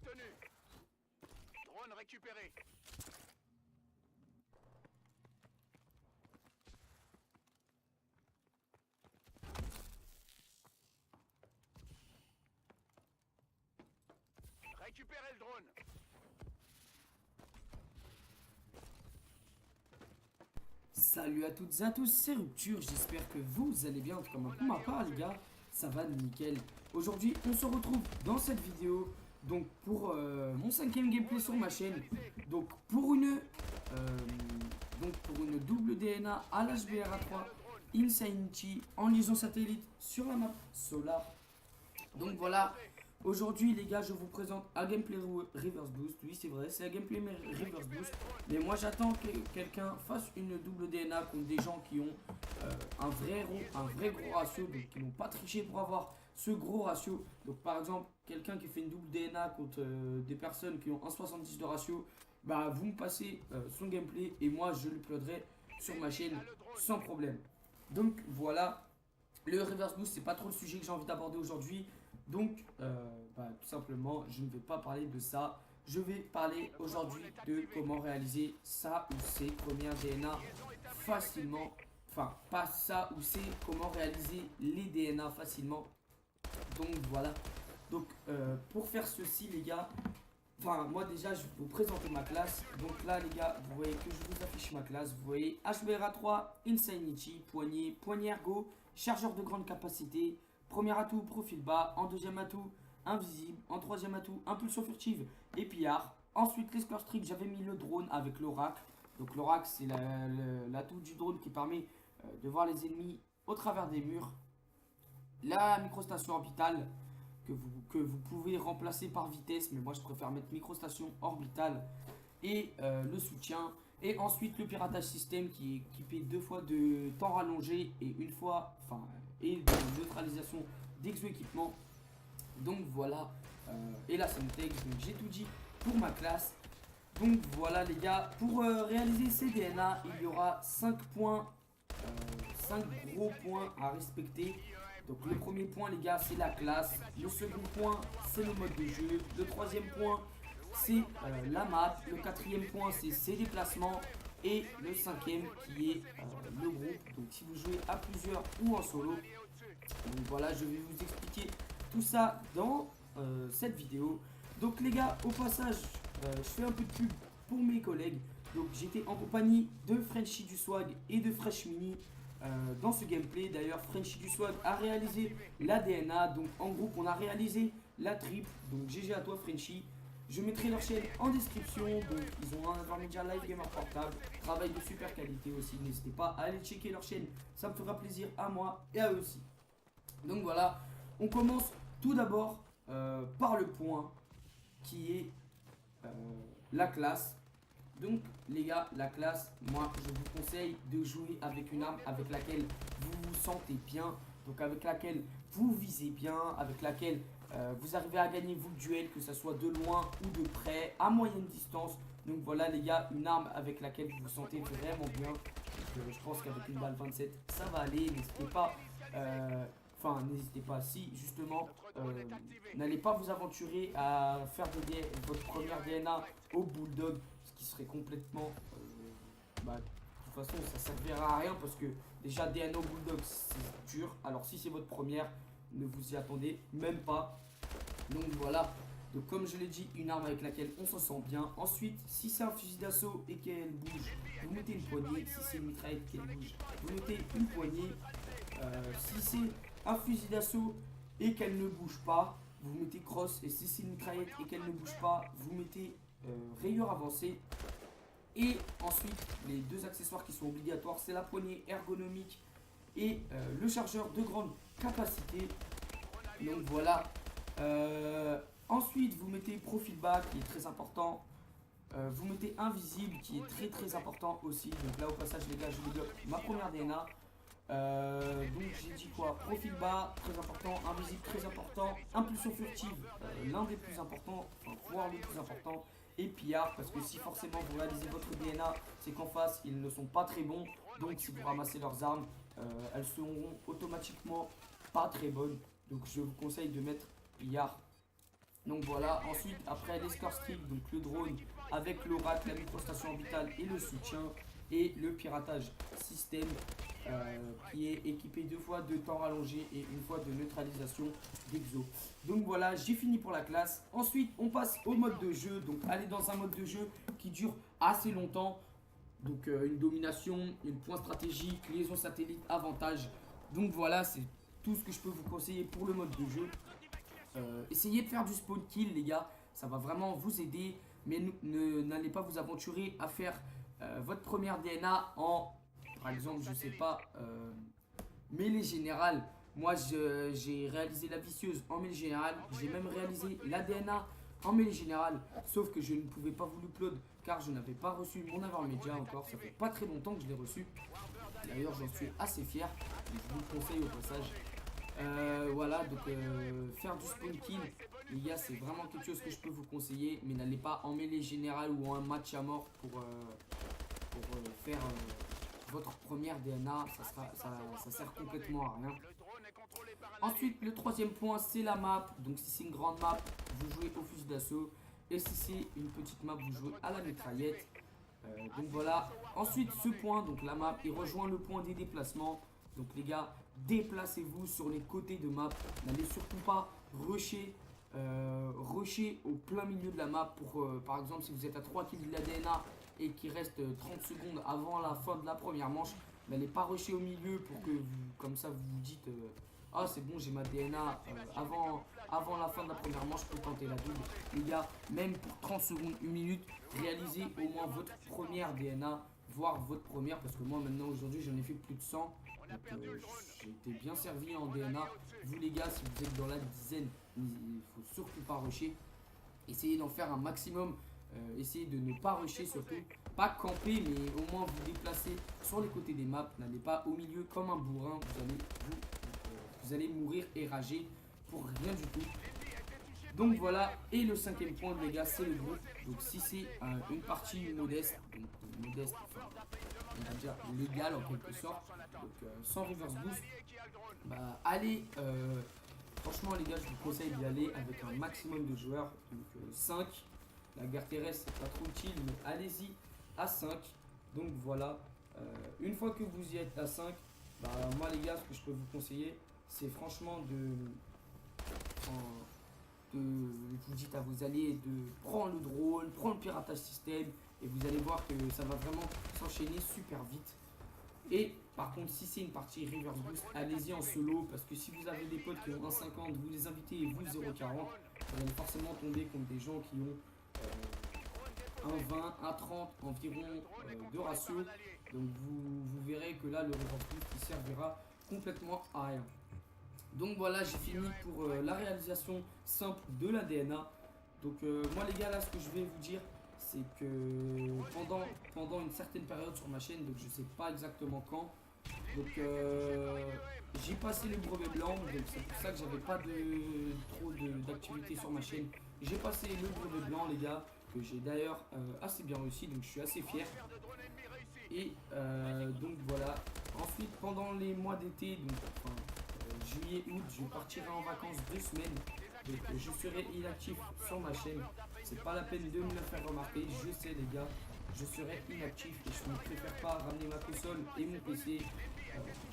obtenu. Drone récupéré. Récupérez le drone. Salut à toutes et à tous, c'est Rupture, j'espère que vous allez bien, en tout cas moi, pour ma part les gars, ça va nickel. Aujourd'hui on se retrouve dans cette vidéo, donc pour mon 5ème gameplay sur ma chaîne, donc pour une double DNA à l'HBRA3 Insanity en liaison satellite sur la map Solar. Donc voilà, aujourd'hui les gars je vous présente un gameplay reverse boost. Oui c'est vrai, c'est un gameplay reverse boost. Mais moi j'attends que quelqu'un fasse une double DNA contre des gens qui ont un vrai gros ratio, donc qui n'ont pas triché pour avoir ce gros ratio. Donc par exemple quelqu'un qui fait une double DNA contre des personnes qui ont 1,70 de ratio, bah vous me passez son gameplay et moi je l'uploaderai sur ma chaîne sans problème. Donc voilà. Le reverse boost, c'est pas trop le sujet que j'ai envie d'aborder aujourd'hui. Donc, tout simplement, je ne vais pas parler de ça. Je vais parler aujourd'hui de comment réaliser ça ou ces premières DNA facilement. Enfin, pas ça ou c'est comment réaliser les DNA facilement. Donc, voilà. Donc, pour faire ceci, les gars, moi déjà je vais vous présenter ma classe. Donc là les gars, vous voyez que je vous affiche ma classe. Vous voyez HBRA3 Insanity, poignée ergo, chargeur de grande capacité. Premier atout, profil bas. En deuxième atout, invisible. En troisième atout, impulsion furtive et pillard. Ensuite les score strip, j'avais mis le drone avec l'oracle. Donc l'oracle c'est l'atout du drone qui permet de voir les ennemis au travers des murs. La microstation orbitale que vous pouvez remplacer par vitesse, mais moi je préfère mettre microstation orbitale et le soutien. Et ensuite le piratage système qui est équipé 2 fois de temps rallongé et une fois, et de neutralisation d'exo-équipement. Donc voilà, et la Semtex, donc j'ai tout dit pour ma classe. Donc voilà les gars, pour réaliser ces DNA, il y aura 5 points, 5 gros points à respecter. Donc le premier point les gars c'est la classe, le second point c'est le mode de jeu, le troisième point c'est la map, le quatrième point c'est ses déplacements et le cinquième qui est le groupe. Donc si vous jouez à plusieurs ou en solo, donc voilà je vais vous expliquer tout ça dans cette vidéo. Donc les gars au passage je fais un peu de pub pour mes collègues. Donc j'étais en compagnie de Frenchy du Swag et de Fresh Mini dans ce gameplay. D'ailleurs Frenchy du Swag a réalisé la DNA. Donc en groupe on a réalisé la triple. Donc GG à toi Frenchy. Je mettrai leur chaîne en description. Donc ils ont un Nvidia Live Gamer portable. Travail de super qualité aussi. N'hésitez pas à aller checker leur chaîne. Ça me fera plaisir à moi et à eux aussi. Donc voilà. On commence tout d'abord par le point qui est la classe. Donc les gars, la classe, moi je vous conseille de jouer avec une arme avec laquelle vous vous sentez bien, donc avec laquelle vous visez bien, avec laquelle vous arrivez à gagner vous le duel, que ce soit de loin ou de près, à moyenne distance. Donc voilà les gars, une arme avec laquelle vous vous sentez vraiment bien. Donc, je pense qu'avec une balle 27 ça va aller, n'hésitez pas. N'hésitez pas, si justement n'allez pas vous aventurer à faire votre première DNA au bulldog, ce qui serait complètement de toute façon ça servira à rien parce que déjà DNA au bulldog c'est dur. Alors si c'est votre première, ne vous y attendez même pas. Donc voilà, donc comme je l'ai dit, une arme avec laquelle on se sent bien. Ensuite, si c'est un fusil d'assaut et qu'elle bouge, vous mettez une poignée. Si c'est une mitraillette qu'elle bouge, vous mettez une poignée. Si c'est un fusil d'assaut et qu'elle ne bouge pas, vous mettez cross. Et si c'est une mitraillette et qu'elle ne bouge pas, vous mettez rayure avancée. Et ensuite, les deux accessoires qui sont obligatoires, c'est la poignée ergonomique et le chargeur de grande capacité. Donc voilà. Ensuite, vous mettez profil bas qui est très important. Vous mettez invisible qui est très important aussi. Donc là au passage les gars je vous bloque ma première DNA. Donc j'ai dit quoi? Profil bas très important, invisible très important, impulsion furtive l'un des plus importants, voire le plus important, et pillard parce que si forcément vous réalisez votre DNA c'est qu'en face ils ne sont pas très bons. Donc si vous ramassez leurs armes elles seront automatiquement pas très bonnes. Donc je vous conseille de mettre pillard. Donc voilà, ensuite après l'escort streak, donc le drone avec l'oracle, la microstation orbitale et le soutien, et le piratage système qui est équipé 2 fois de temps rallongé et 1 fois de neutralisation d'exo. Donc voilà, j'ai fini pour la classe. Ensuite on passe au mode de jeu, donc aller dans un mode de jeu qui dure assez longtemps. Donc une domination, une point stratégique, liaison satellite, avantage. Donc voilà, c'est tout ce que je peux vous conseiller pour le mode de jeu. Essayez de faire du spawn kill les gars, ça va vraiment vous aider. Mais n'allez pas vous aventurer à faire votre première DNA en, par exemple, je sais pas, mêlée générale. Moi j'ai réalisé la vicieuse en mêlée générale, j'ai même réalisé la DNA en mêlée générale, sauf que je ne pouvais pas vous l'upload car je n'avais pas reçu mon Avarmedia encore, ça fait pas très longtemps que je l'ai reçu. D'ailleurs j'en suis assez fier, je vous le conseille au passage. Voilà, donc faire du spawn kill, les gars, c'est vraiment quelque chose que je peux vous conseiller, mais n'allez pas en mêlée générale ou en match à mort pour faire votre première DNA, ça sert complètement à rien. Ensuite, le troisième point, c'est la map. Donc si c'est une grande map, vous jouez au fusil d'assaut, et si c'est une petite map, vous jouez à la mitraillette. Donc voilà. Ensuite, ce point, donc la map, il rejoint le point des déplacements. Donc les gars, déplacez-vous sur les côtés de map. N'allez surtout pas rusher au plein milieu de la map pour, par exemple, si vous êtes à 3 kills de la DNA et qu'il reste 30 secondes avant la fin de la première manche, n'allez pas rusher au milieu pour que vous, comme ça, vous vous dites ah c'est bon, j'ai ma DNA avant la fin de la première manche, je peux tenter la double. Les gars, même pour 30 secondes, 1 minute, réalisez au moins votre première DNA, voire votre première, parce que moi maintenant aujourd'hui j'en ai fait plus de 100. Donc j'ai été bien servi en DNA. Vous les gars, si vous êtes dans la dizaine, il faut surtout pas rusher. Essayez d'en faire un maximum. Essayez de ne pas rusher surtout. Pas camper, mais au moins vous déplacer sur les côtés des maps. N'allez pas au milieu comme un bourrin. Vous allez mourir et rager pour rien du tout. Donc voilà, et le cinquième point les gars, c'est le groupe. Donc si c'est une partie modeste, donc modeste, enfin, on va dire légale en quelque sorte, donc sans reverse boost, bah allez, franchement les gars, je vous conseille d'y aller avec un maximum de joueurs, donc 5. La guerre terrestre c'est pas trop utile, mais allez-y à 5. Donc voilà, une fois que vous y êtes à 5, bah moi les gars, ce que je peux vous conseiller, c'est franchement vous dites à vos alliés de prendre le drone, prendre le piratage système, et vous allez voir que ça va vraiment s'enchaîner super vite. Et par contre, si c'est une partie reverse boost, allez-y en solo, parce que si vous avez des potes qui ont 1,50, vous les invitez et vous 0,40, vous allez forcément tomber contre des gens qui ont 1,20, 1,30 environ de ratio. Donc vous verrez que là le reverse boost il servira complètement à rien. Donc voilà, j'ai fini pour la réalisation simple de la DNA. Donc moi les gars, là ce que je vais vous dire, c'est que pendant une certaine période sur ma chaîne, donc je sais pas exactement quand, donc j'ai passé le brevet blanc, donc c'est pour ça que j'avais pas trop d'activité sur ma chaîne. J'ai passé le brevet blanc les gars, que j'ai d'ailleurs assez bien réussi, donc je suis assez fier. Et donc voilà, ensuite pendant les mois d'été, donc enfin, juillet, août, je partirai en vacances 2 semaines. Donc je serai inactif sur ma chaîne. C'est pas la peine de me le faire remarquer. Je sais les gars, je serai inactif et je ne préfère pas ramener ma console et mon PC.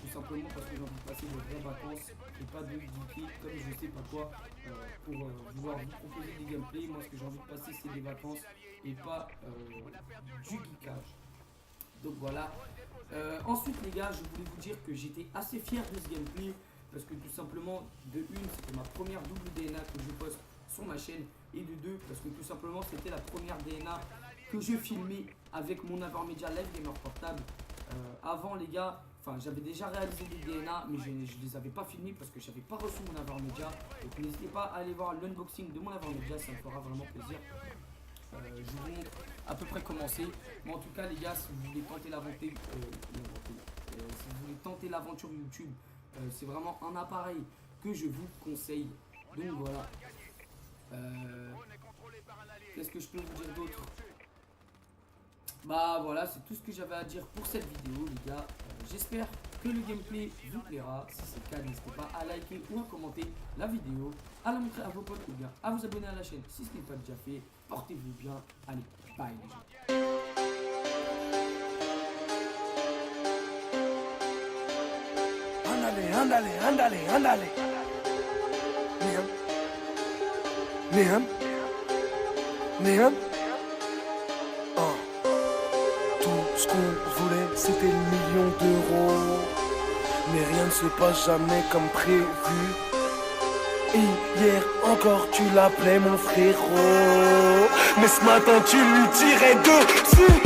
Tout simplement parce que j'ai envie de passer de vraies vacances et pas de geeker comme je sais pas quoi pour vouloir vous proposer des gameplays. Moi ce que j'ai envie de passer c'est des vacances et pas du geekage. Donc voilà. Ensuite les gars, je voulais vous dire que j'étais assez fier de ce gameplay. Parce que tout simplement, de une, c'était ma première double DNA que je poste sur ma chaîne. Et de deux, parce que tout simplement, c'était la première DNA que je filmais avec mon Avarmedia Live Gamer portable. Avant, les gars, enfin, j'avais déjà réalisé des DNA, mais je ne les avais pas filmés parce que je n'avais pas reçu mon Avarmedia. Donc n'hésitez pas à aller voir l'unboxing de mon Avarmedia, ça me fera vraiment plaisir. Je vous montre à peu près comment c'est. Mais en tout cas, les gars, si vous voulez tenter l'aventure YouTube, c'est vraiment un appareil que je vous conseille. Donc voilà. Qu'est-ce que je peux vous dire d'autre? Bah voilà, c'est tout ce que j'avais à dire pour cette vidéo les gars. J'espère que le gameplay vous plaira. Si c'est le cas, n'hésitez pas à liker ou à commenter la vidéo, à la montrer à vos potes ou bien à vous abonner à la chaîne si ce n'est pas déjà fait. Portez-vous bien. Allez, bye les gens. Ándale. Niam. Tout ce qu'on voulait, c'était le million d'euros. Mais rien ne se passe jamais comme prévu. Hier encore tu l'appelais mon frérot. Mais ce matin tu lui tirais dessus.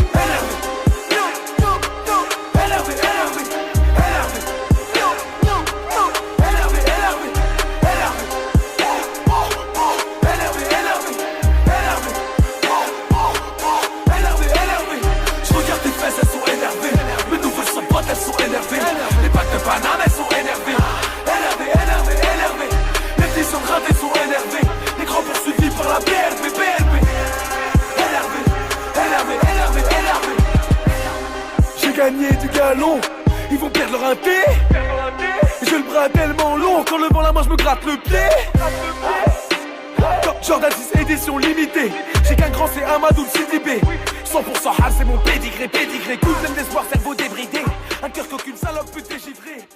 Les packs de Paname elles sont énervées. Énervé. Les petits sont grattés, sont énervés. Les grands poursuivis par la BLP. Énervé. J'ai gagné du galon. Ils vont perdre leur inté. J'ai le bras tellement long qu'en levant la main je me gratte le pied. Jordan 6 édition limitée. J'ai qu'un grand, c'est Amadou le Sidibé. 100% hard, c'est mon pédigré. Coup d'espoir, cerveau débridé. Un cœur qu'aucune salope peut déchiffrer.